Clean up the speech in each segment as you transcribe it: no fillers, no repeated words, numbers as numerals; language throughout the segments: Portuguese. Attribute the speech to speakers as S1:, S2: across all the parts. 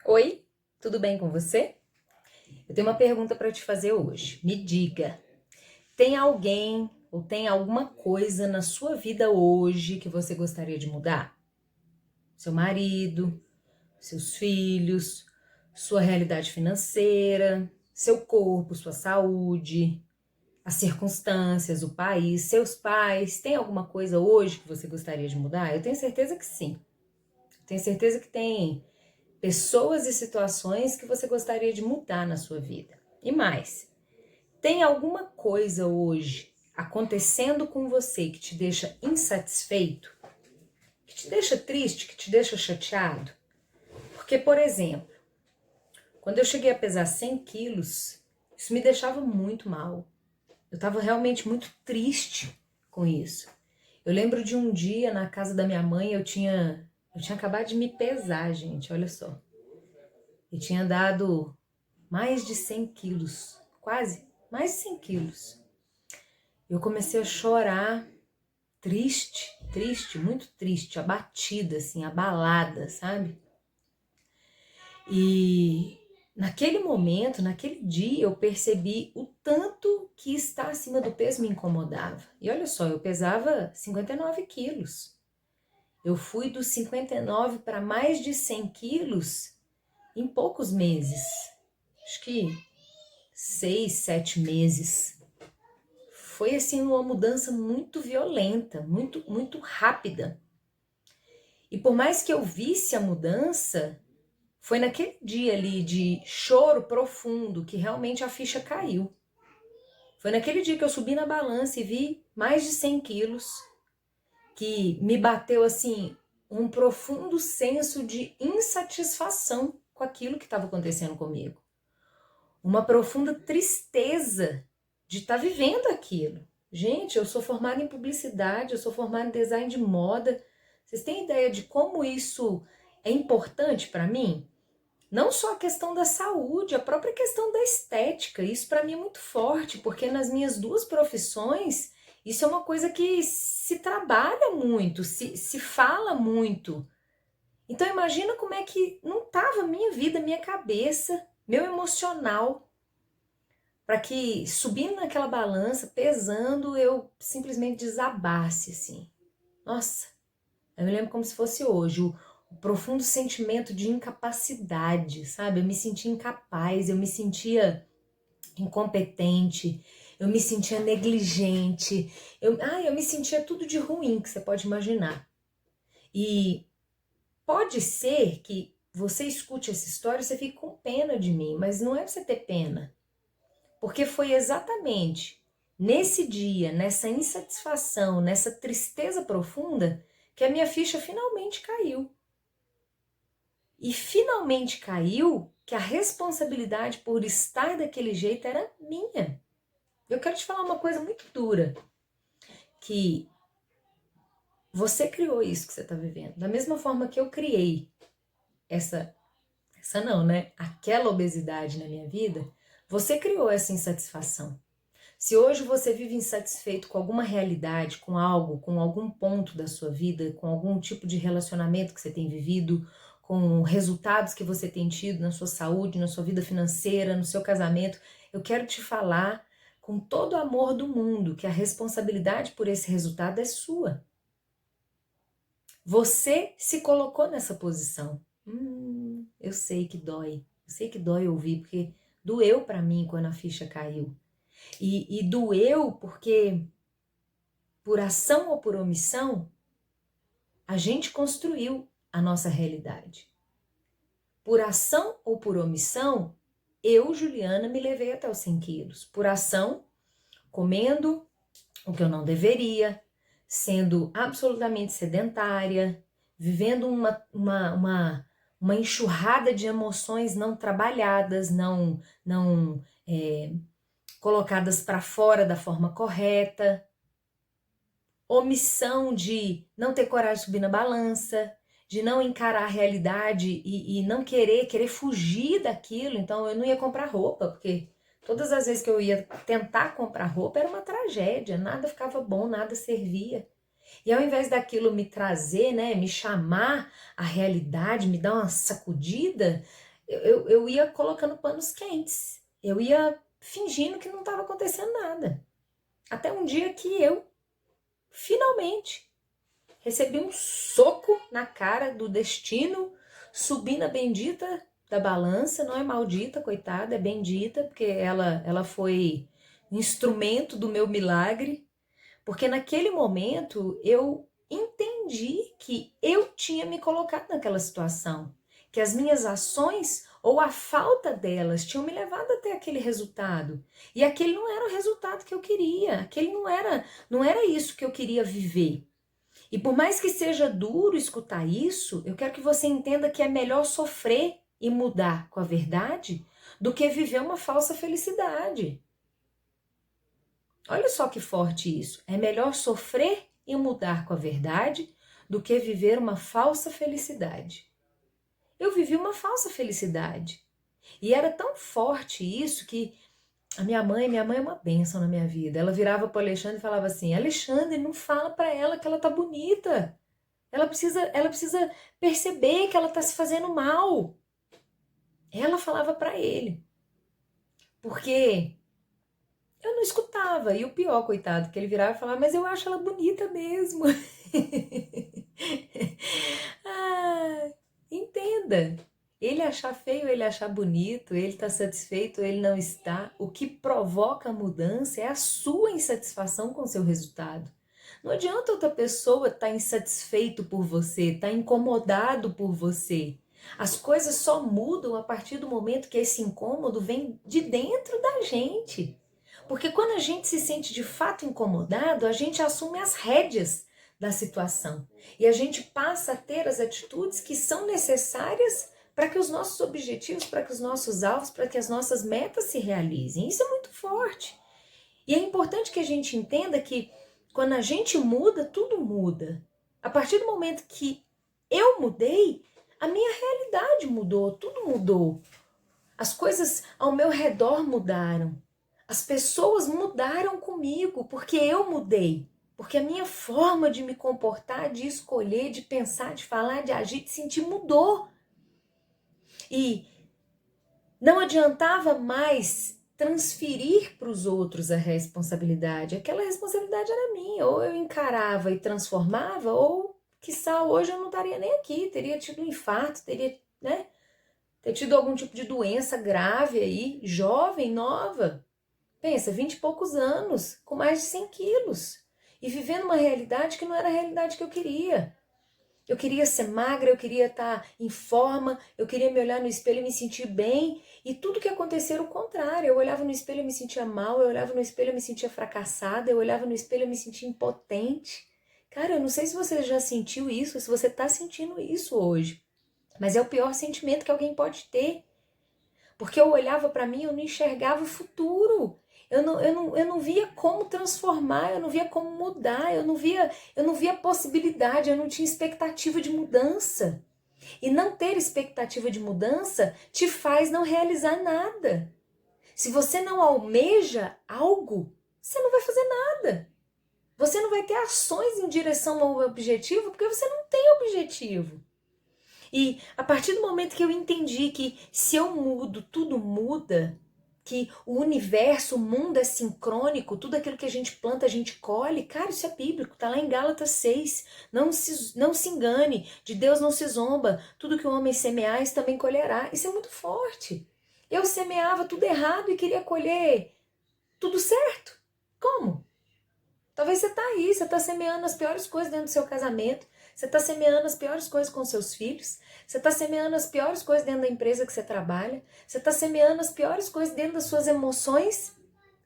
S1: Oi, tudo bem com você? Eu tenho uma pergunta para te fazer hoje. Me diga, tem alguém ou tem alguma coisa na sua vida hoje que você gostaria de mudar? Seu marido, seus filhos, sua realidade financeira, seu corpo, sua saúde, as circunstâncias, o país, seus pais. Tem alguma coisa hoje que você gostaria de mudar? Eu tenho certeza que sim. Tenho certeza que tem pessoas e situações que você gostaria de mudar na sua vida. E mais, tem alguma coisa hoje acontecendo com você que te deixa insatisfeito, que te deixa triste, que te deixa chateado? Porque, por exemplo, quando eu cheguei a pesar 100 quilos, isso me deixava muito mal. Eu estava realmente muito triste com isso. Eu lembro de um dia na casa da minha mãe, eu tinha acabado de me pesar, gente, olha só. Eu tinha dado mais de 100 quilos, quase, mais de 100 quilos. Eu comecei a chorar, triste, triste, muito triste, abatida, assim, abalada, sabe? E naquele momento, naquele dia, eu percebi o tanto que estar acima do peso me incomodava. E olha só, eu pesava 59 quilos. Eu fui dos 59 para mais de 100 quilos em poucos meses. Acho que 6, 7 meses. Foi assim uma mudança muito violenta, muito rápida. E por mais que eu visse a mudança, foi naquele dia ali de choro profundo que realmente a ficha caiu. Foi naquele dia que eu subi na balança e vi mais de 100 quilos, que me bateu assim um profundo senso de insatisfação com aquilo que estava acontecendo comigo. Uma profunda tristeza de estar vivendo aquilo. Gente, eu sou formada em publicidade, eu sou formada em design de moda. Vocês têm ideia de como isso é importante para mim? Não só a questão da saúde, a própria questão da estética. Isso para mim é muito forte, porque nas minhas duas profissões, isso é uma coisa que se trabalha muito, se fala muito. Então imagina como é que não estava a minha vida, minha cabeça, meu emocional, para que subindo naquela balança, pesando, eu simplesmente desabasse assim. Nossa, eu me lembro como se fosse hoje, o profundo sentimento de incapacidade, sabe? Eu me sentia incapaz, eu me sentia incompetente, eu me sentia negligente, eu me sentia tudo de ruim que você pode imaginar. E pode ser que você escute essa história e você fique com pena de mim, mas não é pra você ter pena. Porque foi exatamente nesse dia, nessa insatisfação, nessa tristeza profunda, que a minha ficha finalmente caiu. E finalmente caiu que a responsabilidade por estar daquele jeito era minha. Eu quero te falar uma coisa muito dura, que você criou isso que você está vivendo. Da mesma forma que eu criei essa não, né? Aquela obesidade na minha vida, você criou essa insatisfação. Se hoje você vive insatisfeito com alguma realidade, com algo, com algum ponto da sua vida, com algum tipo de relacionamento que você tem vivido, com resultados que você tem tido na sua saúde, na sua vida financeira, no seu casamento, eu quero te falar com todo o amor do mundo que a responsabilidade por esse resultado é sua. Você se colocou nessa posição. Eu sei que dói. Eu sei que dói ouvir, porque doeu pra mim quando a ficha caiu. E doeu porque, por ação ou por omissão, a gente construiu a nossa realidade. Por ação ou por omissão, eu, Juliana, me levei até os 100 quilos. Por ação, comendo o que eu não deveria, sendo absolutamente sedentária, vivendo uma enxurrada de emoções não trabalhadas, não colocadas para fora da forma correta, omissão de não ter coragem de subir na balança, de não encarar a realidade e não querer fugir daquilo. Então eu não ia comprar roupa, porque todas as vezes que eu ia tentar comprar roupa era uma tragédia, nada ficava bom, nada servia. E ao invés daquilo me trazer, né, me chamar a realidade, me dar uma sacudida, eu ia colocando panos quentes. Eu ia fingindo que não estava acontecendo nada. Até um dia que eu, finalmente, recebi um soco na cara do destino, subi na bendita da balança. Não é maldita, coitada, é bendita, porque ela foi instrumento do meu milagre. Porque naquele momento eu entendi que eu tinha me colocado naquela situação, que as minhas ações ou a falta delas tinham me levado até aquele resultado. E aquele não era o resultado que eu queria, aquele não era isso que eu queria viver. E por mais que seja duro escutar isso, eu quero que você entenda que é melhor sofrer e mudar com a verdade do que viver uma falsa felicidade. Olha só que forte isso. É melhor sofrer e mudar com a verdade do que viver uma falsa felicidade. Eu vivi uma falsa felicidade. E era tão forte isso que a minha mãe é uma bênção na minha vida. Ela virava para o Alexandre e falava assim: Alexandre, não fala para ela que ela tá bonita. Ela precisa perceber que ela tá se fazendo mal. Ela falava para ele. Porque eu não escutava. E o pior, coitado, que ele virava e falava: mas eu acho ela bonita mesmo. Ah, entenda. Ele achar feio, ele achar bonito, ele está satisfeito, ele não está. O que provoca a mudança é a sua insatisfação com o seu resultado. Não adianta outra pessoa estar insatisfeito por você, estar incomodado por você. As coisas só mudam a partir do momento que esse incômodo vem de dentro da gente. Porque quando a gente se sente de fato incomodado, a gente assume as rédeas da situação. E a gente passa a ter as atitudes que são necessárias para que os nossos objetivos, para que os nossos alvos, para que as nossas metas se realizem. Isso é muito forte. E é importante que a gente entenda que quando a gente muda, tudo muda. A partir do momento que eu mudei, a minha realidade mudou, tudo mudou. As coisas ao meu redor mudaram. As pessoas mudaram comigo porque eu mudei. Porque a minha forma de me comportar, de escolher, de pensar, de falar, de agir, de sentir mudou. E não adiantava mais transferir para os outros a responsabilidade. Aquela responsabilidade era minha. Ou eu encarava e transformava, ou, quiçá, hoje eu não estaria nem aqui. Teria tido um infarto, teria, né? Ter tido algum tipo de doença grave aí, jovem, nova. Pensa, 20 e poucos anos, com mais de 100 quilos. E vivendo uma realidade que não era a realidade que eu queria. Eu queria ser magra, eu queria estar em forma, eu queria me olhar no espelho e me sentir bem. E tudo que acontecia era o contrário. Eu olhava no espelho e me sentia mal, eu olhava no espelho e me sentia fracassada, eu olhava no espelho e me sentia impotente. Cara, eu não sei se você já sentiu isso, se você está sentindo isso hoje. Mas é o pior sentimento que alguém pode ter. Porque eu olhava para mim e eu não enxergava o futuro. Eu não via como transformar, eu não via como mudar, eu não via possibilidade, eu não tinha expectativa de mudança. E não ter expectativa de mudança te faz não realizar nada. Se você não almeja algo, você não vai fazer nada. Você não vai ter ações em direção ao objetivo porque você não tem objetivo. E a partir do momento que eu entendi que se eu mudo, tudo muda, que o universo, o mundo é sincrônico, tudo aquilo que a gente planta, a gente colhe, cara, isso é bíblico, tá lá em Gálatas 6. Não se engane, de Deus não se zomba, tudo que o homem semear, isso também colherá. Isso é muito forte. Eu semeava tudo errado e queria colher tudo certo. Como? Talvez você tá aí, você tá semeando as piores coisas dentro do seu casamento, você tá semeando as piores coisas com seus filhos, você tá semeando as piores coisas dentro da empresa que você trabalha, você tá semeando as piores coisas dentro das suas emoções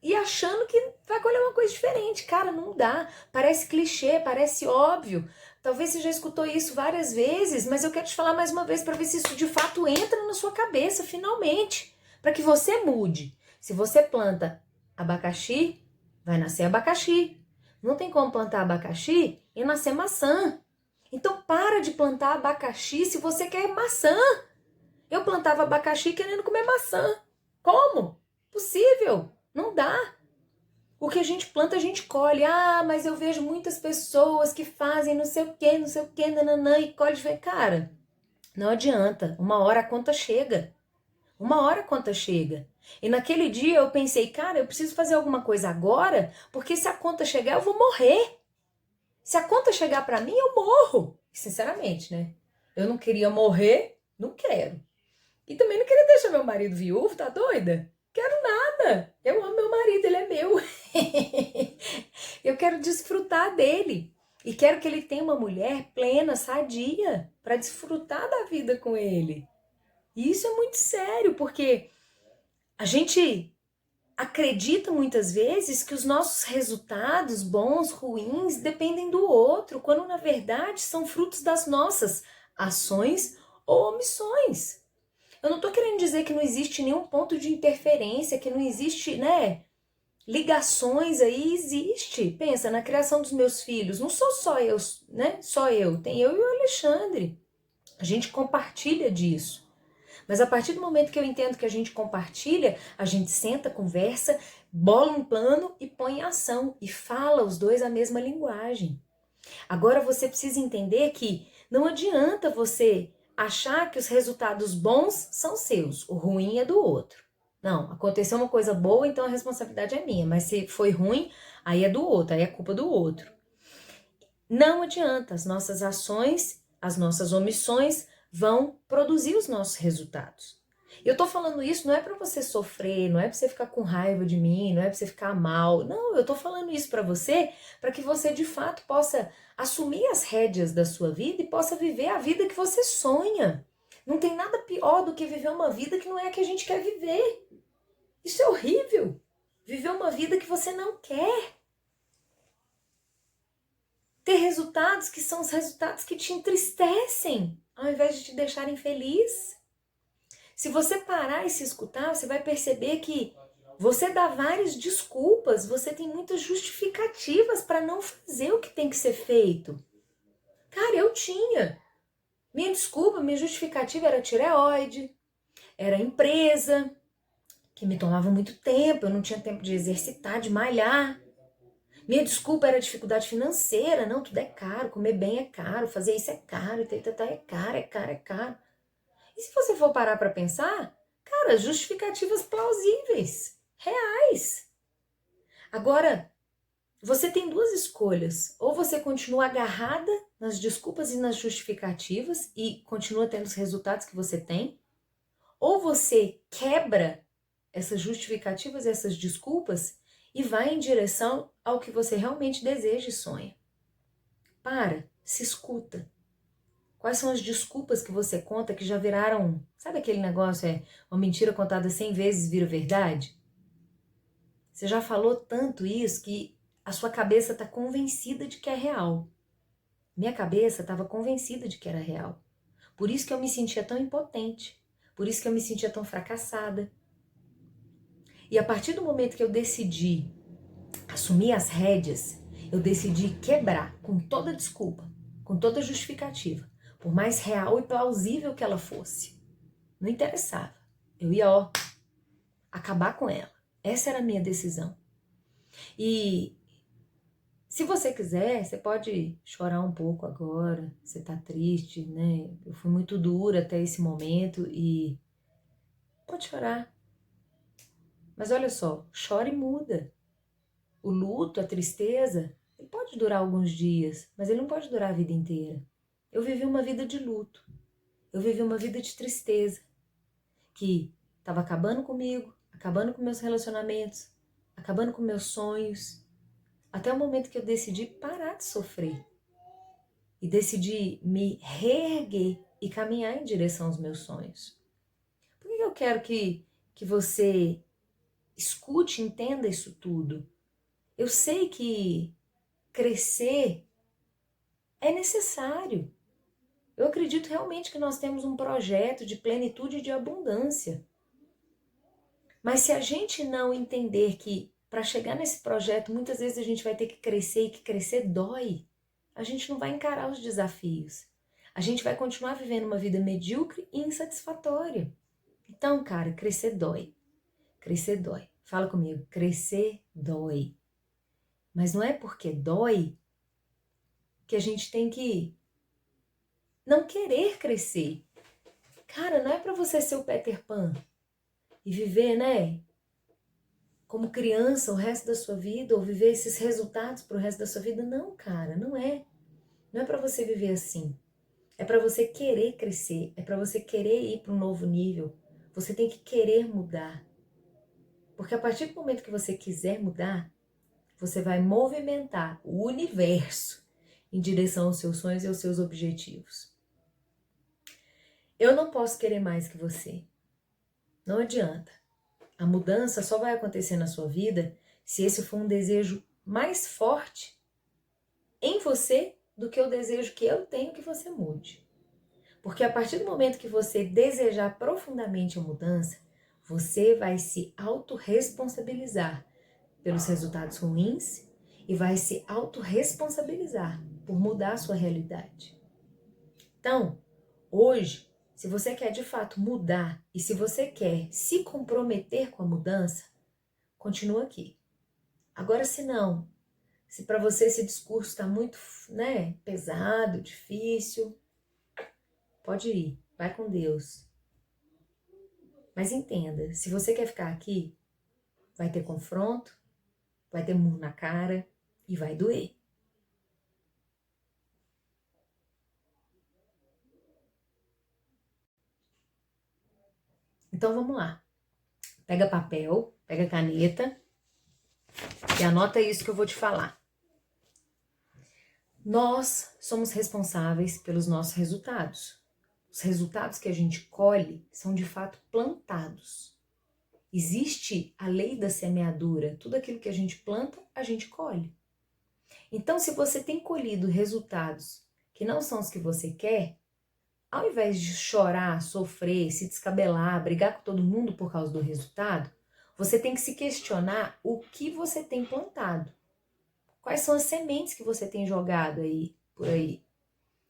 S1: e achando que vai colher uma coisa diferente. Cara, não dá. Parece clichê, parece óbvio. Talvez você já escutou isso várias vezes, mas eu quero te falar mais uma vez para ver se isso de fato entra na sua cabeça, finalmente, para que você mude. Se você planta abacaxi, vai nascer abacaxi. Não tem como plantar abacaxi e nascer maçã. Então para de plantar abacaxi se você quer maçã. Eu plantava abacaxi querendo comer maçã. Como? Possível. Não dá. O que a gente planta, a gente colhe. Ah, mas eu vejo muitas pessoas que fazem não sei o que, nananã, e colhe. Cara, não adianta. Uma hora a conta chega. Uma hora a conta chega. E naquele dia eu pensei, cara, eu preciso fazer alguma coisa agora, porque se a conta chegar eu vou morrer. Se a conta chegar para mim, eu morro. Sinceramente, né? Eu não queria morrer, não quero. E também não queria deixar meu marido viúvo, tá doida? Quero nada. Eu amo meu marido, ele é meu. Eu quero desfrutar dele. E quero que ele tenha uma mulher plena, sadia, para desfrutar da vida com ele. E isso é muito sério, porque a gente acredita muitas vezes que os nossos resultados, bons, ruins, dependem do outro, quando na verdade são frutos das nossas ações ou omissões. Eu não estou querendo dizer que não existe nenhum ponto de interferência, que não existe, né? Ligações aí existe. Pensa, na criação dos meus filhos, não sou só eu, né? Só eu, tem eu e o Alexandre. A gente compartilha disso. Mas a partir do momento que eu entendo que a gente compartilha, a gente senta, conversa, bola um plano e põe em ação. E fala os dois a mesma linguagem. Agora você precisa entender que não adianta você achar que os resultados bons são seus, o ruim é do outro. Não, aconteceu uma coisa boa, então a responsabilidade é minha. Mas se foi ruim, aí é do outro, aí é culpa do outro. Não adianta, as nossas ações, as nossas omissões vão produzir os nossos resultados. Eu tô falando isso não é para você sofrer, não é para você ficar com raiva de mim, não é para você ficar mal. Não, eu tô falando isso para você, para que você de fato possa assumir as rédeas da sua vida e possa viver a vida que você sonha. Não tem nada pior do que viver uma vida que não é a que a gente quer viver. Isso é horrível. Viver uma vida que você não quer. Ter resultados que são os resultados que te entristecem, ao invés de te deixarem feliz. Se você parar e se escutar, você vai perceber que você dá várias desculpas, você tem muitas justificativas para não fazer o que tem que ser feito. Cara, eu tinha. Minha desculpa, minha justificativa era tireoide, era empresa, que me tomava muito tempo, eu não tinha tempo de exercitar, de malhar. Minha desculpa era dificuldade financeira, não, tudo é caro, comer bem é caro, fazer isso é caro, é caro, é caro, é caro. E se você for parar para pensar, cara, justificativas plausíveis, reais. Agora, você tem duas escolhas. Ou você continua agarrada nas desculpas e nas justificativas e continua tendo os resultados que você tem, ou você quebra essas justificativas, essas desculpas e vai em direção ao que você realmente deseja e sonha. Para, se escuta. Quais são as desculpas que você conta que já viraram... Sabe aquele negócio, uma mentira contada 100 vezes vira verdade? Você já falou tanto isso que a sua cabeça está convencida de que é real. Minha cabeça estava convencida de que era real. Por isso que eu me sentia tão impotente. Por isso que eu me sentia tão fracassada. E a partir do momento que eu decidi assumir as rédeas, eu decidi quebrar com toda desculpa, com toda justificativa, por mais real e plausível que ela fosse. Não interessava. Eu ia, acabar com ela. Essa era a minha decisão. E se você quiser, você pode chorar um pouco agora, você tá triste, né? Eu fui muito dura até esse momento e pode chorar. Mas olha só, chora e muda. O luto, a tristeza, ele pode durar alguns dias, mas ele não pode durar a vida inteira. Eu vivi uma vida de luto. Eu vivi uma vida de tristeza, que estava acabando comigo, acabando com meus relacionamentos, acabando com meus sonhos, até o momento que eu decidi parar de sofrer e decidi me reerguer e caminhar em direção aos meus sonhos. Por que eu quero que você escute e entenda isso tudo? Eu sei que crescer é necessário. Eu acredito realmente que nós temos um projeto de plenitude e de abundância. Mas se a gente não entender que para chegar nesse projeto, muitas vezes a gente vai ter que crescer e que crescer dói, a gente não vai encarar os desafios. A gente vai continuar vivendo uma vida medíocre e insatisfatória. Então, cara, crescer dói. Crescer dói. Fala comigo, crescer dói. Mas não é porque dói que a gente tem que não querer crescer. Cara, não é para você ser o Peter Pan. e viver, né, como criança o resto da sua vida, ou viver esses resultados pro resto da sua vida. Não, cara, não é. Não é para você viver assim. É para você querer crescer, é para você querer ir para um novo nível. Você tem que querer mudar. Porque a partir do momento que você quiser mudar, você vai movimentar o universo em direção aos seus sonhos e aos seus objetivos. Eu não posso querer mais que você. Não adianta. A mudança só vai acontecer na sua vida se esse for um desejo mais forte em você do que o desejo que eu tenho que você mude. Porque a partir do momento que você desejar profundamente a mudança, você vai se autorresponsabilizar pelos resultados ruins e vai se autorresponsabilizar por mudar a sua realidade. Então, hoje, se você quer de fato mudar e se você quer se comprometer com a mudança, continua aqui. Agora, se não, se para você esse discurso está muito, né, pesado, difícil, pode ir, vai com Deus. Mas entenda, se você quer ficar aqui, vai ter confronto, vai ter murro na cara e vai doer. Então vamos lá. Pega papel, pega caneta e anota isso que eu vou te falar. Nós somos responsáveis pelos nossos resultados. Os resultados que a gente colhe são de fato plantados. Existe a lei da semeadura. Tudo aquilo que a gente planta, a gente colhe. Então, se você tem colhido resultados que não são os que você quer, ao invés de chorar, sofrer, se descabelar, brigar com todo mundo por causa do resultado, você tem que se questionar o que você tem plantado. Quais são as sementes que você tem jogado aí, por aí?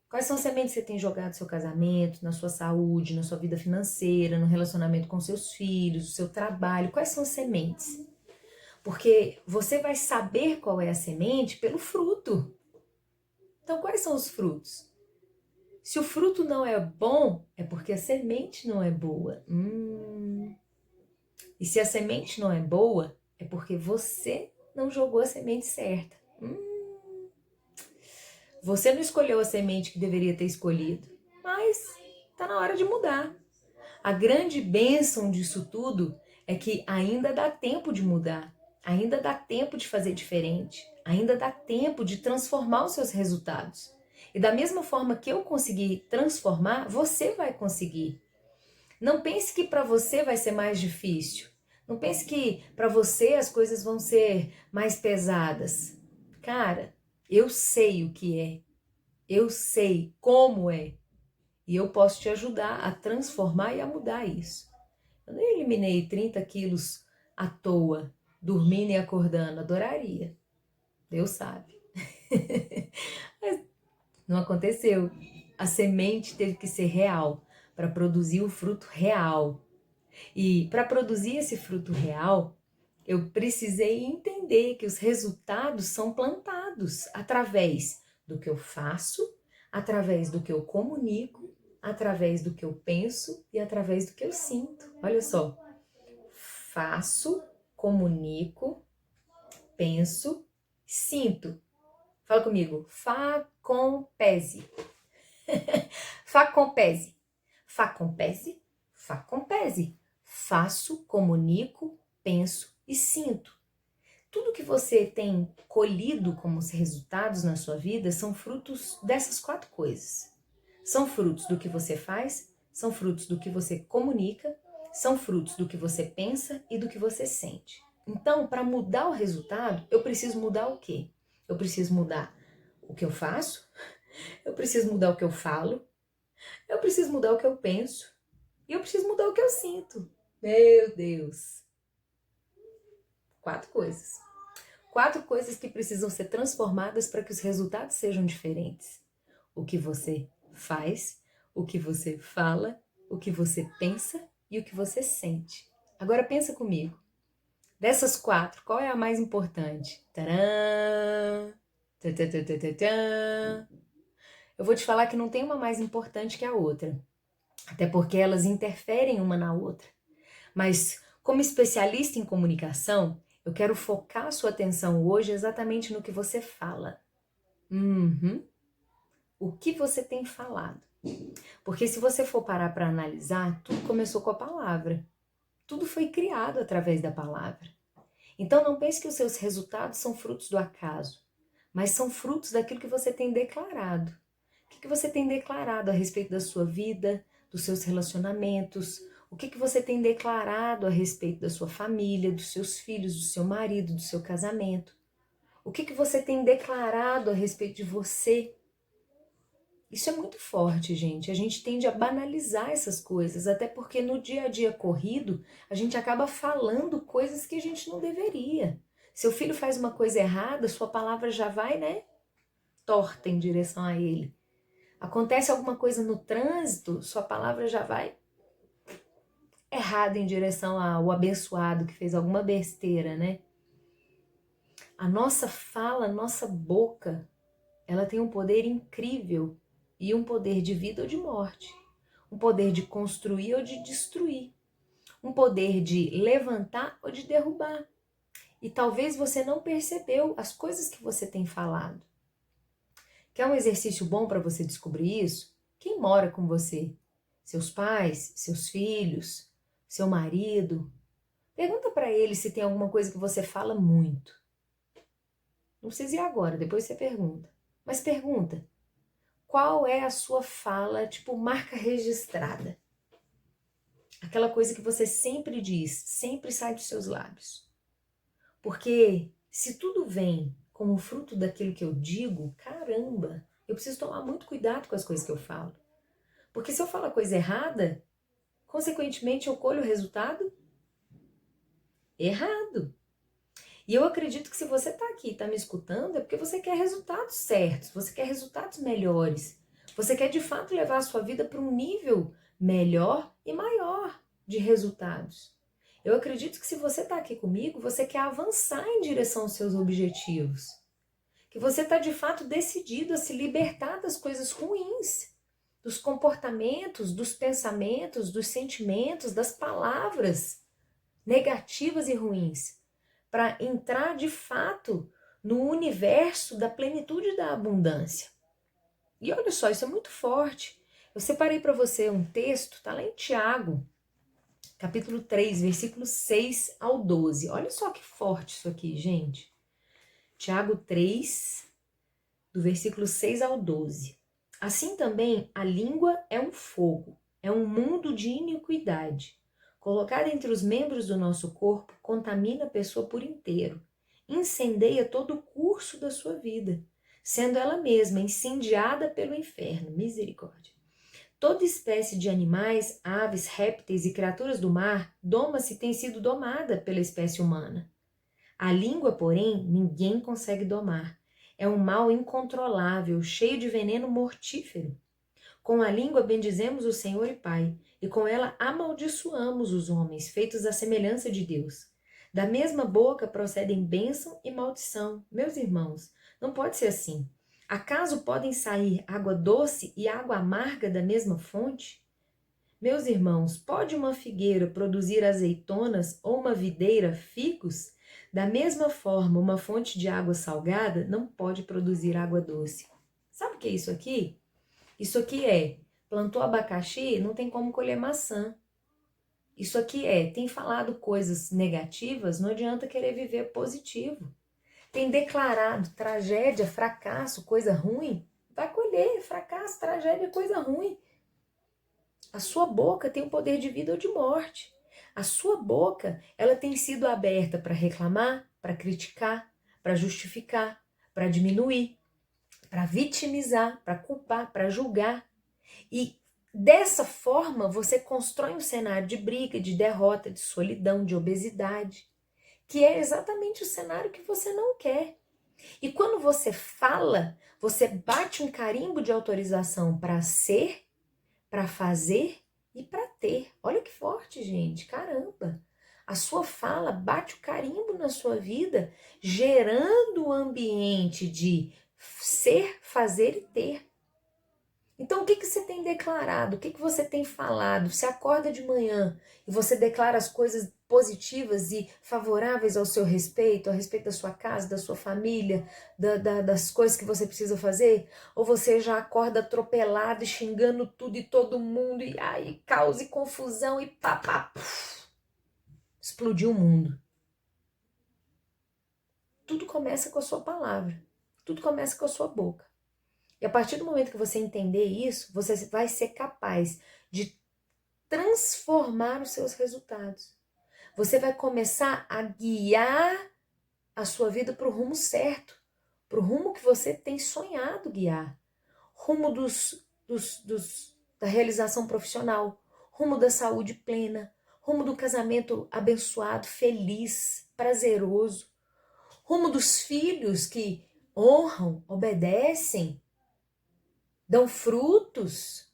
S1: Quais são as sementes que você tem jogado no seu casamento, na sua saúde, na sua vida financeira, no relacionamento com seus filhos, no seu trabalho? Quais são as sementes? Porque você vai saber qual é a semente pelo fruto. Então, quais são os frutos? Se o fruto não é bom, é porque a semente não é boa. E se a semente não é boa, é porque você não jogou a semente certa. Você não escolheu a semente que deveria ter escolhido, mas está na hora de mudar. A grande bênção disso tudo é que ainda dá tempo de mudar, ainda dá tempo de fazer diferente, ainda dá tempo de transformar os seus resultados. E da mesma forma que eu consegui transformar, você vai conseguir. Não pense que para você vai ser mais difícil. Não pense que para você as coisas vão ser mais pesadas. Cara, eu sei o que é. Eu sei como é. E eu posso te ajudar a transformar e a mudar isso. Eu não eliminei 30 quilos à toa, dormindo e acordando. Adoraria. Deus sabe. Mas não aconteceu. A semente teve que ser real para produzir o fruto real. E para produzir esse fruto real, eu precisei entender que os resultados são plantados através do que eu faço, através do que eu comunico, através do que eu penso e através do que eu sinto. Olha só. Faço, comunico, penso, sinto. Fala comigo. Facompese. Facompese. Facompese. Facompese. Faço, comunico, penso e sinto. Tudo que você tem colhido como resultados na sua vida são frutos dessas 4 coisas. São frutos do que você faz, são frutos do que você comunica, são frutos do que você pensa e do que você sente. Então, para mudar o resultado, eu preciso mudar o quê? Eu preciso mudar o que eu faço, eu preciso mudar o que eu falo, eu preciso mudar o que eu penso e eu preciso mudar o que eu sinto. Meu Deus! 4 coisas. 4 coisas que precisam ser transformadas para que os resultados sejam diferentes. O que você faz, o que você fala, o que você pensa e o que você sente. Agora pensa comigo. Dessas 4, qual é a mais importante? Tcharam! Tcharam! Eu vou te falar que não tem uma mais importante que a outra. Até porque elas interferem uma na outra. Mas como especialista em comunicação, eu quero focar a sua atenção hoje exatamente no que você fala. O que você tem falado. Porque se você for parar para analisar, tudo começou com a palavra. Tudo foi criado através da palavra. Então não pense que os seus resultados são frutos do acaso, mas são frutos daquilo que você tem declarado. O que você tem declarado a respeito da sua vida, dos seus relacionamentos? O que você tem declarado a respeito da sua família, dos seus filhos, do seu marido, do seu casamento? O que você tem declarado a respeito de você? Isso é muito forte, gente. A gente tende a banalizar essas coisas, até porque no dia a dia corrido, a gente acaba falando coisas que a gente não deveria. Seu filho faz uma coisa errada, sua palavra já vai, né, torta em direção a ele. Acontece alguma coisa no trânsito, sua palavra já vai errada em direção ao abençoado que fez alguma besteira, né? A nossa fala, a nossa boca, ela tem um poder incrível e um poder de vida ou de morte, um poder de construir ou de destruir, um poder de levantar ou de derrubar. E talvez você não percebeu as coisas que você tem falado. Quer um exercício bom para você descobrir isso? Quem mora com você? Seus pais, seus filhos, seu marido? Pergunta para eles se tem alguma coisa que você fala muito. Não precisa ir agora, depois você pergunta. Mas pergunta, qual é a sua fala, tipo, marca registrada? Aquela coisa que você sempre diz, sempre sai dos seus lábios. Porque se tudo vem como fruto daquilo que eu digo, caramba, eu preciso tomar muito cuidado com as coisas que eu falo. Porque se eu falo a coisa errada, consequentemente eu colho o resultado errado. E eu acredito que se você está aqui e está me escutando, é porque você quer resultados certos, você quer resultados melhores. Você quer de fato levar a sua vida para um nível melhor e maior de resultados. Eu acredito que se você está aqui comigo, você quer avançar em direção aos seus objetivos. Que você está de fato decidido a se libertar das coisas ruins, dos comportamentos, dos pensamentos, dos sentimentos, das palavras negativas e ruins, para entrar de fato no universo da plenitude e da abundância. E olha só, isso é muito forte. Eu separei para você um texto, está lá em Tiago, capítulo 3, versículos 6 ao 12. Olha só que forte isso aqui, gente. Tiago 3, do versículo 6 ao 12. Assim também a língua é um fogo, é um mundo de iniquidade. Colocada entre os membros do nosso corpo, contamina a pessoa por inteiro. Incendeia todo o curso da sua vida, sendo ela mesma incendiada pelo inferno. Misericórdia. Toda espécie de animais, aves, répteis e criaturas do mar doma-se e tem sido domada pela espécie humana. A língua, porém, ninguém consegue domar. É um mal incontrolável, cheio de veneno mortífero. Com a língua bendizemos o Senhor e Pai, e com ela amaldiçoamos os homens, feitos à semelhança de Deus. Da mesma boca procedem bênção e maldição. Meus irmãos, não pode ser assim. Acaso podem sair água doce e água amarga da mesma fonte? Meus irmãos, pode uma figueira produzir azeitonas ou uma videira figos? Da mesma forma, uma fonte de água salgada não pode produzir água doce. Sabe o que é isso aqui? Isso aqui é, plantou abacaxi, não tem como colher maçã. Isso aqui é, tem falado coisas negativas, não adianta querer viver positivo. Tem declarado tragédia, fracasso, coisa ruim, vai colher fracasso, tragédia, coisa ruim. A sua boca tem o poder de vida ou de morte. A sua boca, ela tem sido aberta para reclamar, para criticar, para justificar, para diminuir, para vitimizar, para culpar, para julgar. E dessa forma você constrói um cenário de briga, de derrota, de solidão, de obesidade, que é exatamente o cenário que você não quer. E quando você fala, você bate um carimbo de autorização para ser, para fazer e para ter. Olha que forte, gente, caramba. A sua fala bate o carimbo na sua vida, gerando um ambiente de ser, fazer e ter. Então, o que você tem declarado? O que você tem falado? Você acorda de manhã e você declara as coisas positivas e favoráveis ao seu respeito, a respeito da sua casa, da sua família, das coisas que você precisa fazer? Ou você já acorda atropelado e xingando tudo e todo mundo e aí caos e confusão e pá, explodiu o mundo. Tudo começa com a sua palavra. Tudo começa com a sua boca. E a partir do momento que você entender isso, você vai ser capaz de transformar os seus resultados. Você vai começar a guiar a sua vida para o rumo certo, para o rumo que você tem sonhado guiar. Rumo da realização profissional, rumo da saúde plena, rumo do casamento abençoado, feliz, prazeroso, rumo dos filhos que honram, obedecem, dão frutos.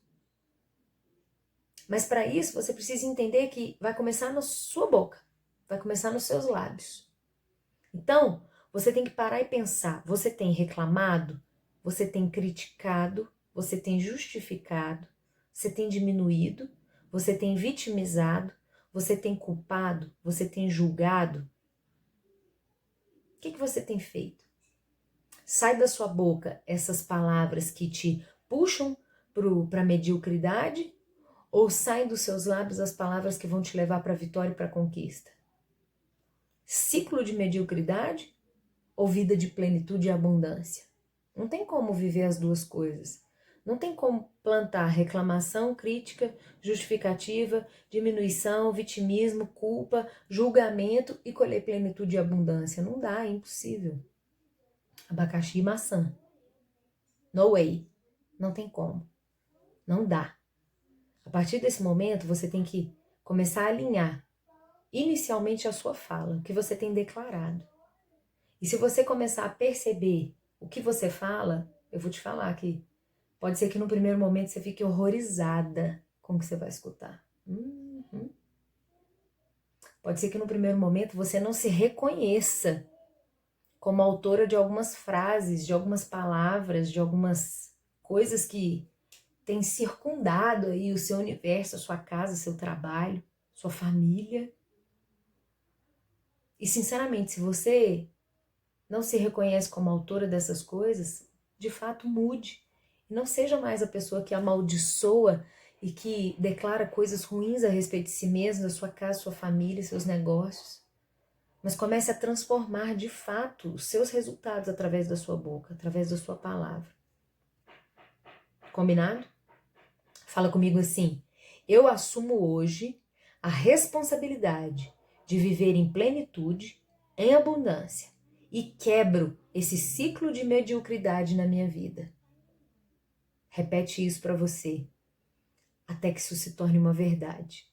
S1: Mas para isso você precisa entender que vai começar na sua boca, vai começar nos seus lábios. Então, você tem que parar e pensar, você tem reclamado, você tem criticado, você tem justificado, você tem diminuído, você tem vitimizado, você tem culpado, você tem julgado. O que você tem feito? Sai da sua boca essas palavras que te puxam para a mediocridade ou saem dos seus lábios as palavras que vão te levar para a vitória e para a conquista? Ciclo de mediocridade ou vida de plenitude e abundância? Não tem como viver as duas coisas. Não tem como plantar reclamação, crítica, justificativa, diminuição, vitimismo, culpa, julgamento e colher plenitude e abundância. Não dá, é impossível. Abacaxi e maçã. No way. Não tem como. Não dá. A partir desse momento, você tem que começar a alinhar inicialmente a sua fala, o que você tem declarado. E se você começar a perceber o que você fala, eu vou te falar que pode ser que no primeiro momento você fique horrorizada com o que você vai escutar. Pode ser que no primeiro momento você não se reconheça como autora de algumas frases, de algumas palavras, de algumas coisas que têm circundado aí o seu universo, a sua casa, seu trabalho, sua família. E sinceramente, se você não se reconhece como autora dessas coisas, de fato mude. E não seja mais a pessoa que amaldiçoa e que declara coisas ruins a respeito de si mesmo, da sua casa, sua família, seus negócios. Mas comece a transformar de fato os seus resultados através da sua boca, através da sua palavra. Combinado? Fala comigo assim: eu assumo hoje a responsabilidade de viver em plenitude, em abundância, e quebro esse ciclo de mediocridade na minha vida. Repete isso para você, até que isso se torne uma verdade.